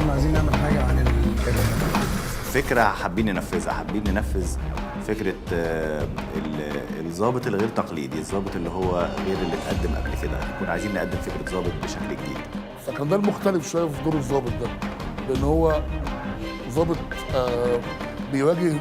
كنا عايزين نعمل حاجه عن الارهاب. فكره حابين ننفذ فكره الضابط الغير تقليدي، الضابط اللي هو غير اللي اتقدم قبل كده. كنا عايزين نقدم فكره ضابط بشكل جديد. فكان ده المختلف شويه في دور الضابط ده، لان هو ضابط بيواجه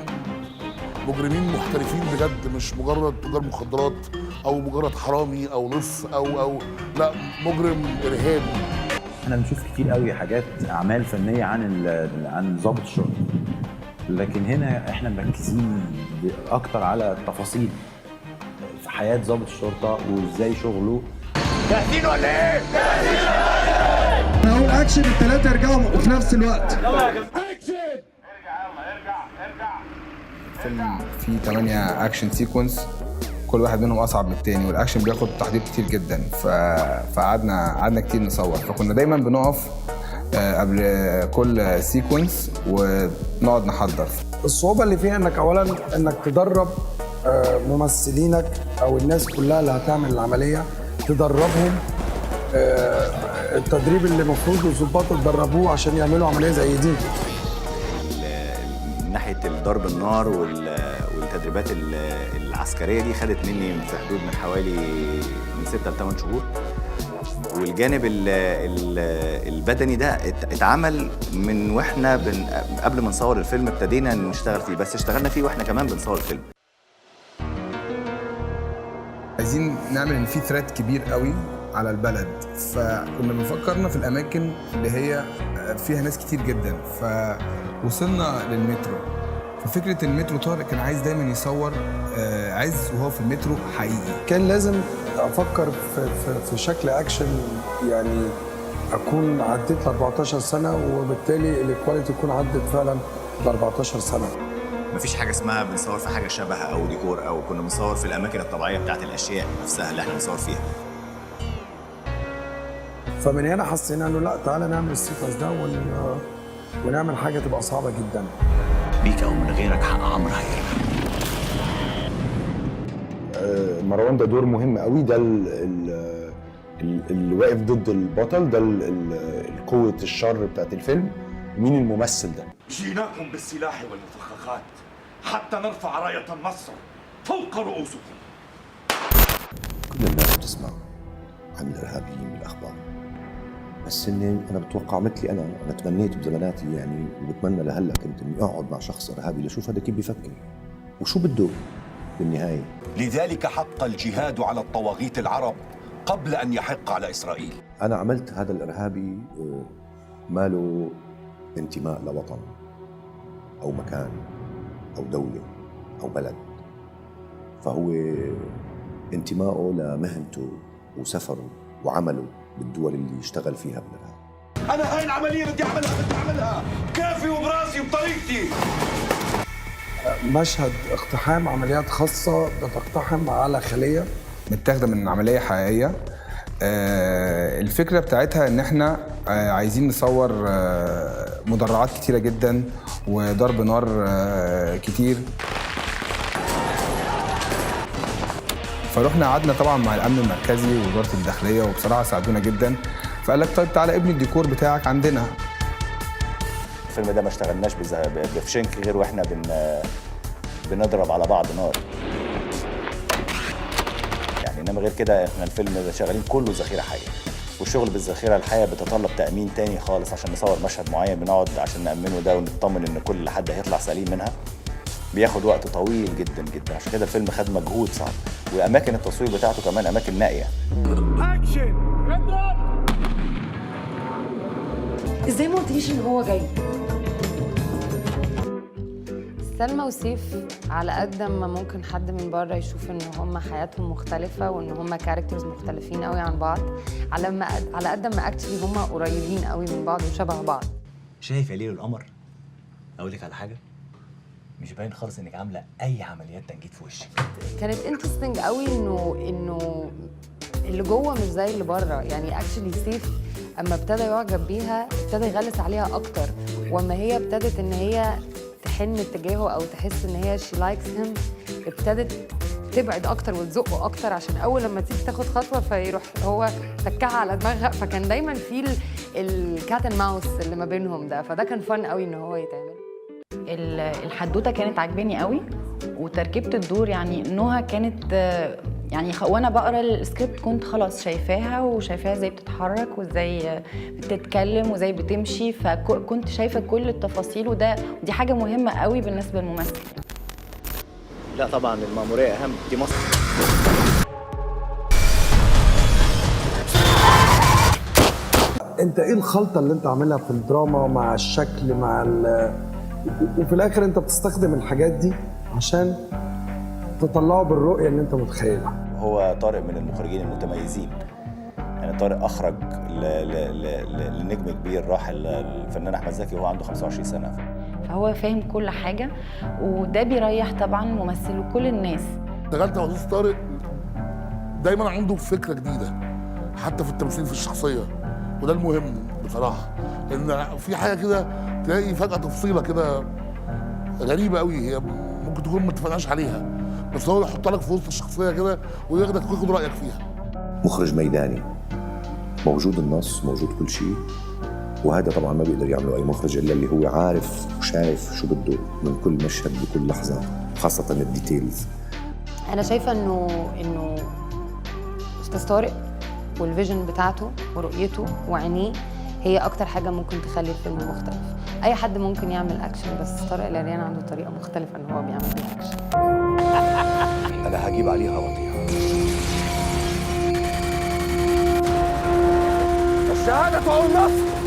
مجرمين محترفين بجد، مش مجرد تجار مخدرات او مجرد حرامي او لص او لا، مجرم ارهابي. احنا بنشوف كتير قوي حاجات اعمال فنيه عن ضابط الشرطه، لكن هنا احنا مركزين اكتر على التفاصيل في حياه ضابط الشرطه وازاي شغله. جاهزين ولا ايه؟ انا هقول اكشن، الثلاثه يرجعوا في نفس الوقت. اكشن! ارجع. الفيلم فيه 8 اكشن سيكونس، كل واحد منهم اصعب من التاني، والاكشن بياخد تحضير كتير جدا. فقعدنا كتير نصور، فكنا دايما بنقف قبل كل سيكونس ونقعد نحضر. الصعوبه اللي فيها انك اولا انك تدرب ممثلينك او الناس كلها اللي هتعمل العمليه، تدربهم التدريب اللي المفروض الضباط يتدربوه عشان يعملوا عمليه زي دي. من ناحيه ضرب النار والتدريبات العسكريه دي خدت مني في حدود من حوالي من 6 ل 8 شهور. والجانب البدني ده اتعمل من واحنا قبل ما نصور الفيلم ابتدينا نشتغل فيه، بس اشتغلنا فيه واحنا كمان بنصور الفيلم. عايزين نعمل ان في ثريت كبير قوي على البلد، فكنا بنفكرنا في الاماكن اللي هي فيها ناس كتير جدا. فوصلنا للمترو، ففكره المترو طارق كان عايز دايما يصور عز وهو في المترو حقيقي. كان لازم افكر في شكل اكشن، يعني اكون عديت ل 14 سنه وبالتالي الكواليتي تكون عدت فعلا ل 14 سنه. مفيش حاجه اسمها بنصور في حاجه شبه او ديكور، او كنا بنصور في الاماكن الطبيعيه بتاعت الاشياء نفسها اللي احنا بنصور فيها. فمن هنا حسينا انه لا، تعالى نعمل السيكونس ده ونعمل حاجه تبقى صعبه جدا. بيك او من غيرك حق عمرو هيرجع. مروان ده دور مهم قوي، ده اللي واقف ضد البطل، ده قوة الشر بتاعت الفيلم. مين الممثل ده؟ جيناكم بالسلاح والمفخخات حتى نرفع راية النصر فوق رؤوسكم. كل الناس بتسمع عن الارهابيين بالاخبار، بس اني انا بتوقع مثلي انا تمنيت بزماناتي يعني، وبتمنى لهلا كنت اني اقعد مع شخص ارهابي لاشوف هذا كيف بيفكر وشو بده بالنهايه. لذلك حق الجهاد على الطواغيت العرب قبل ان يحق على اسرائيل. انا عملت هذا الارهابي ما له انتماء لوطن او مكان او دوله او بلد، فهو انتمائه لمهنته وسفره وعمله بالدول اللي اشتغل فيها بالارهاب. انا هاي العمليه بدي اعملها كيفي وبراسي وبطريقتي. مشهد اقتحام عمليات خاصه بتقتحم على خليه متاخده من عمليه حقيقيه. الفكره بتاعتها ان احنا عايزين نصور مدرعات كتيره جدا وضرب نار كتير. فروحنا قعدنا طبعا مع الامن المركزي ووزاره الداخليه، وبصراحه ساعدونا جدا. فقال لك طيب تعالى ابني الديكور بتاعك عندنا. الفيلم ده ما اشتغلناش بفشنك غير واحنا بنضرب على بعض نار يعني، انما غير كده احنا الفيلم ده شغالين كله ذخيره حيه، والشغل بالذخيره الحيه بتطلب تامين تاني خالص. عشان نصور مشهد معين بنقعد عشان نامنه ده ونطمن ان كل حد هيطلع سليم منها، بياخد وقت طويل جدا جدا. عشان كده الفيلم خد مجهود صعب، واماكن التصوير بتاعته كمان اماكن نائيه. اكشن! ازاي ما قلتليش ان هو جاي؟ سلمى وسيف على قد ما ممكن حد من بره يشوف ان هم حياتهم مختلفه وان هم كاركترز مختلفين قوي عن بعض، على قد ما اكشلي هم قريبين قوي من بعض وشبه بعض. شايف يا ليل القمر؟ اقول لك على حاجه، مش باين خالص انك عامله اي عمليات تنجيد في وشك. كانت انترستنج قوي انه اللي جوه مش زي اللي بره. يعني اكشلي سيف اما ابتدى يعجب بيها ابتدى يغلس عليها اكتر، واما هي ابتدت ان هي تحن اتجاهه او تحس ان هي she likes him، ابتدت تبعد اكتر وتزقه اكتر عشان اول لما تيجي تاخد خطوه فيروح هو تكها على دماغها. فكان دايما في الكات اند ماوس اللي ما بينهم ده، فده كان فن قوي ان هو يتعمل. الحدوته كانت عاجباني قوي، وتركيبه الدور يعني نهى كانت يعني وانا بقرا السكريبت كنت خلاص شايفاها وشايفاها ازاي بتتحرك وازاي بتتكلم وازاي بتمشي، فكنت شايفه كل التفاصيل، ودي حاجه مهمه قوي بالنسبه للممثل. لا طبعا المأمورية أهم، دي مصر. انت ايه الخلطه اللي انت عاملها في الدراما مع الشكل مع وفي الاخر انت بتستخدم الحاجات دي عشان تطلعه بالرؤيه اللي انت متخيلها. هو طارق من المخرجين المتميزين، يعني طارق أخرج لنجم كبير راحل الفنان أحمد زكي وهو عنده 25 سنة. فهو فاهم كل حاجه، وده بيريح طبعا ممثل وكل الناس. اشتغلت مع استاذ طارق دايما عنده فكره جديده حتى في التمثيل في الشخصيه، وده المهم بصراحه، لان في حاجه كده تلاقي فجاه تفصيله كده غريبه قوي هي ممكن تكون ما اتفقناش عليها، بس هو يحط لك في وسط الشخصيه كده وياخدك وياخد رايك فيها. مخرج ميداني، موجود النص، موجود كل شيء، وهذا طبعا ما بيقدر يعمله اي مخرج الا اللي هو عارف وشايف شو بده من كل مشهد بكل لحظه، خاصه الديتيلز. انا شايفه انه استاذ طارق والفيجن بتاعته ورؤيته وعينيه هي اكتر حاجه ممكن تخلي الفيلم مختلف. اي حد ممكن يعمل اكشن، بس طارق العريان عنده طريقه مختلفه ان هو بيعمل بيها اكشن. انا هجيب عليها بطيئه. الشهاده والنصر